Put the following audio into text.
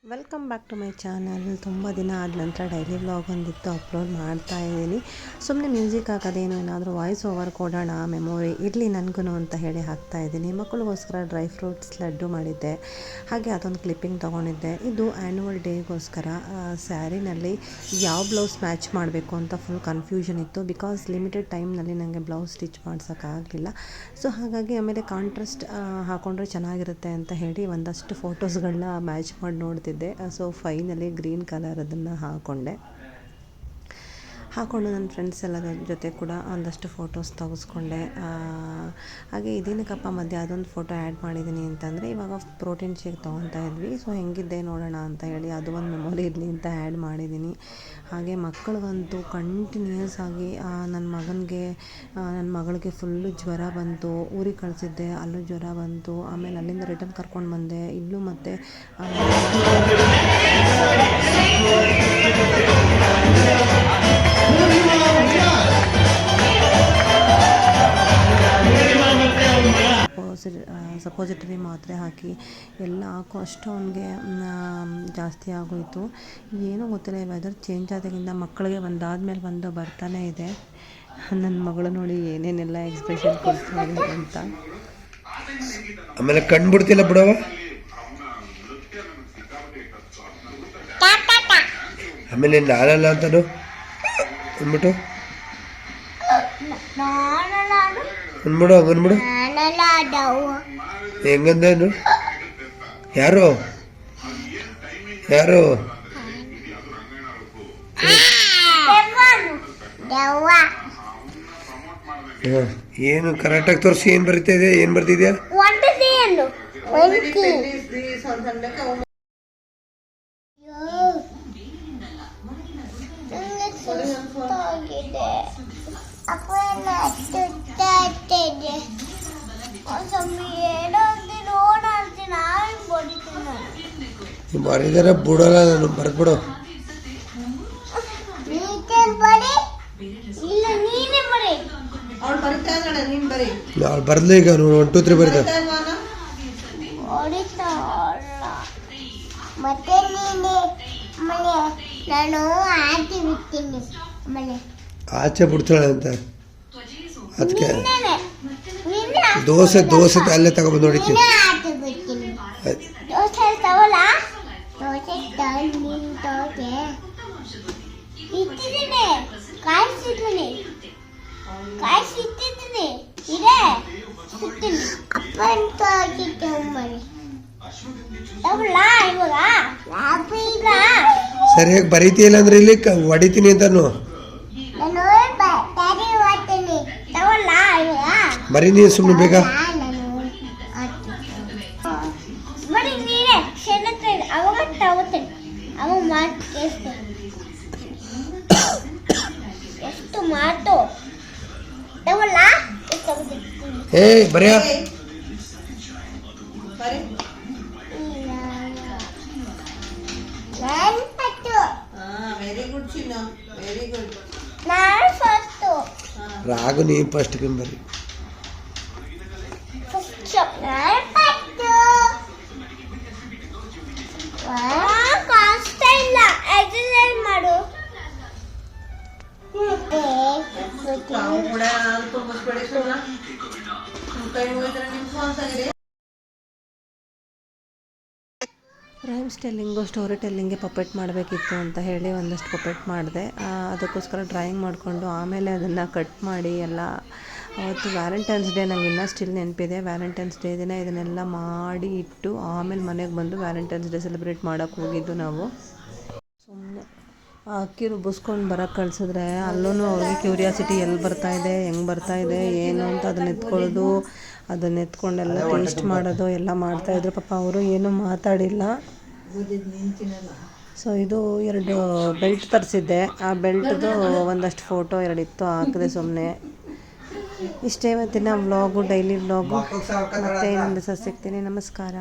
Welcome back to my channel. ತುಂಬ ದಿನ ಆದ ನಂತರ ಡೈಲಿ ವ್ಲಾಗ್ ಒಂದಿತ್ತು ಅಪ್ಲೋಡ್ ಮಾಡ್ತಾ ಇದ್ದೀನಿ. ಸುಮ್ಮನೆ ಮ್ಯೂಸಿಕ್ ಹಾಕೋದೇನು ಏನಾದರೂ ವಾಯ್ಸ್ ಓವರ್ ಕೊಡೋಣ, ಮೆಮೊರಿ ಇರಲಿ ನನಗೂ ಅಂತ ಹೇಳಿ ಹಾಕ್ತಾ ಇದ್ದೀನಿ. ಮಕ್ಕಳಿಗೋಸ್ಕರ ಡ್ರೈ ಫ್ರೂಟ್ಸ್ ಲಡ್ಡು ಮಾಡಿದ್ದೆ, ಹಾಗೆ ಅದೊಂದು ಕ್ಲಿಪ್ಪಿಂಗ್ ತೊಗೊಂಡಿದ್ದೆ. ಇದು ಆ್ಯನ್ಯುವಲ್ ಡೇಗೋಸ್ಕರ ಸ್ಯಾರಿನಲ್ಲಿ ಯಾವ ಬ್ಲೌಸ್ ಮ್ಯಾಚ್ ಮಾಡಬೇಕು ಅಂತ ಫುಲ್ ಕನ್ಫ್ಯೂಷನ್ ಇತ್ತು. ಬಿಕಾಸ್ ಲಿಮಿಟೆಡ್ ಟೈಮ್ನಲ್ಲಿ ನನಗೆ ಬ್ಲೌಸ್ ಸ್ಟಿಚ್ ಮಾಡ್ಸೋಕ್ಕಾಗಲಿಲ್ಲ. ಸೊ ಹಾಗಾಗಿ ಆಮೇಲೆ ಕಾಂಟ್ರಾಸ್ಟ್ ಹಾಕ್ಕೊಂಡ್ರೆ ಚೆನ್ನಾಗಿರುತ್ತೆ ಅಂತ ಹೇಳಿ ಒಂದಷ್ಟು ಫೋಟೋಸ್ಗಳನ್ನ ಮ್ಯಾಚ್ ಮಾಡಿ ನೋಡ್ತಿದ್ದೆ. ಸೊ ಫೈನಲಿ ಗ್ರೀನ್ ಕಲರ್ ಅದನ್ನು ಹಾಕ್ಕೊಂಡು ನನ್ನ ಫ್ರೆಂಡ್ಸ್ ಎಲ್ಲ ಜೊತೆ ಕೂಡ ಒಂದಷ್ಟು ಫೋಟೋಸ್ ತೆಗೆಸ್ಕೊಂಡೆ. ಹಾಗೆ ಇದೇನಕ್ಕಪ್ಪ ಮಧ್ಯೆ ಅದೊಂದು ಫೋಟೋ ಆ್ಯಡ್ ಮಾಡಿದ್ದೀನಿ ಅಂತಂದರೆ, ಇವಾಗ ಪ್ರೋಟೀನ್ ಶೇಕ್ ತೊಗೊತಾ ಇದ್ವಿ. ಸೊ ಹೆಂಗಿದ್ದೆ ನೋಡೋಣ ಅಂತ ಹೇಳಿ ಅದು ಒಂದು ಮೆಮೊರಿ ಇರಲಿ ಅಂತ ಆ್ಯಡ್ ಮಾಡಿದ್ದೀನಿ. ಹಾಗೆ ಮಕ್ಕಳಿಗಂತೂ ಕಂಟಿನ್ಯೂಸ್ ಆಗಿ ನನ್ನ ಮಗಳಿಗೆ ಫುಲ್ಲು ಜ್ವರ ಬಂತು. ಊರಿಗೆ ಕಳಿಸಿದ್ದೆ, ಅಲ್ಲೂ ಜ್ವರ ಬಂತು. ಆಮೇಲೆ ಅಲ್ಲಿಂದ ರಿಟರ್ನ್ ಕರ್ಕೊಂಡು ಬಂದೆ. ಇಲ್ಲೂ ಮತ್ತೆ ಸಪೋಸಿಟರಿ ಮಾತ್ರೆ ಹಾಕಿ ಎಲ್ಲ ಹಾಕೋ ಅಷ್ಟು ಅವನಿಗೆ ಜಾಸ್ತಿ ಆಗೋಯಿತು. ಏನೂ ಗೊತ್ತಿಲ್ಲ, ವೆದರ್ ಚೇಂಜ್ ಆದಾಗಿಂದ ಮಕ್ಕಳಿಗೆ ಒಂದಾದ್ಮೇಲೆ ಒಂದು ಬರ್ತಾನೆ ಇದೆ. ನನ್ನ ಮಗಳು ನೋಡಿ ಏನೇನೆಲ್ಲ ಎಕ್ಸ್ಪ್ರೆಷನ್ ಕೊಡ್ತಾರೆ ಅಂತ. ಆಮೇಲೆ ಕಂಡುಬಿಡ್ತಿಲ್ಲ ಬಿಡವ, ಆಮೇಲೆ ನಾನಲ್ಲ ಅಂತನು ಅಂದ್ಬಿಟ್ಟು ಅಂದ್ಬಿಡು ಹಂಗನ್ಬಿಡು. ಹೆಂಗಂದೇನು ಯಾರು ಏನು ಕರೆಕ್ಟಾಗಿ ತೋರಿಸಿ. ಏನು ಬರೀತಾ ಇದೆ, ಏನು ಬರ್ತಿದ್ಯಾ? ಬರೀದಾರ ಬಿಡೋಲ್ಲ, ನಾನು ಬರ್ದ್ಬಿಡು. ಅವ್ಳು ಬರ್ಲಿ ಈಗ 1 2 3 ಬರೀದ. ಆಚೆ ಬಿಡ್ತಾಳೆ ಅಂತ ಅದಕ್ಕೆ ದೋಸೆ ಅಲ್ಲೇ ತಗೊಬಂದು ನೋಡಿತೀನಿ. ಸರಿಯಾಗಿ ಬರೀತಿಲ್ಲ ಅಂದ್ರೆ ಇಲ್ಲಿ ಹೊಡಿತೀನಿ ಅಂತಾನು. ಬರೀ ನೀನು ಸುಮ್ಮನೆ ಬೇಗ. ಏ ಬರೆಯ ರಾಗು ನೀ ಫಸ್ಟ್ ಬರಿ. ರೈಮ್ಸ್ ಟೆಲ್ಲಿಂಗು, ಸ್ಟೋರಿ ಟೆಲ್ಲಿಂಗ್ಗೆ ಪಪೆಟ್ ಮಾಡಬೇಕಿತ್ತು ಅಂತ ಹೇಳಿ ಒಂದಷ್ಟು ಪಪೆಟ್ ಮಾಡಿದೆ. ಅದಕ್ಕೋಸ್ಕರ ಡ್ರಾಯಿಂಗ್ ಮಾಡಿಕೊಂಡು ಆಮೇಲೆ ಅದನ್ನು ಕಟ್ ಮಾಡಿ ಎಲ್ಲ. ಅವತ್ತು ವ್ಯಾಲೆಂಟೈನ್ಸ್ ಡೇ ನಂಗೆ ಇನ್ನೂ ಸ್ಟಿಲ್ ನೆನಪಿದೆ. ವ್ಯಾಲೆಂಟೈನ್ಸ್ ಡೇ ದಿನ ಇದನ್ನೆಲ್ಲ ಮಾಡಿ ಇಟ್ಟು ಆಮೇಲೆ ಮನೆಗೆ ಬಂದು ವ್ಯಾಲೆಂಟೈನ್ಸ್ ಡೇ ಸೆಲೆಬ್ರೇಟ್ ಮಾಡೋಕ್ಕೆ ಹೋಗಿದ್ದು ನಾವು. ಸುಮ್ಮನೆ ಅಕ್ಕಿ ರುಬ್ಬಿಸ್ಕೊಂಡು ಬರೋಕ್ಕೆ ಕಳಿಸಿದ್ರೆ ಅಲ್ಲೂ ಅವ್ರಿಗೆ ಕ್ಯೂರಿಯಾಸಿಟಿ ಎಲ್ಲಿ ಬರ್ತಾಯಿದೆ, ಹೆಂಗೆ ಬರ್ತಾಯಿದೆ, ಏನು ಅಂತ ಅದನ್ನ ಎತ್ಕೊಂಡೆಲ್ಲ ಟೇಸ್ಟ್ ಮಾಡೋದು ಎಲ್ಲ ಮಾಡ್ತಾಯಿದ್ರು. ಪಾಪ ಅವರು ಏನೂ ಮಾತಾಡಿಲ್ಲ. ಸೊ ಇದು 2 ಬೆಲ್ಟ್ ತರಿಸಿದ್ದೆ. ಆ ಬೆಲ್ಟ್ದು ಒಂದಷ್ಟು ಫೋಟೋ 2 ಇತ್ತು, ಹಾಕಿದೆ ಸುಮ್ಮನೆ. ಇಷ್ಟೇ ಇವತ್ತಿನ ವ್ಲಾಗು, ಡೈಲಿ ವ್ಲಾಗು. ಮತ್ತೆ ಇನ್ನೊಂದು ದಿವಸ ಸಿಗ್ತೀನಿ. ನಮಸ್ಕಾರ.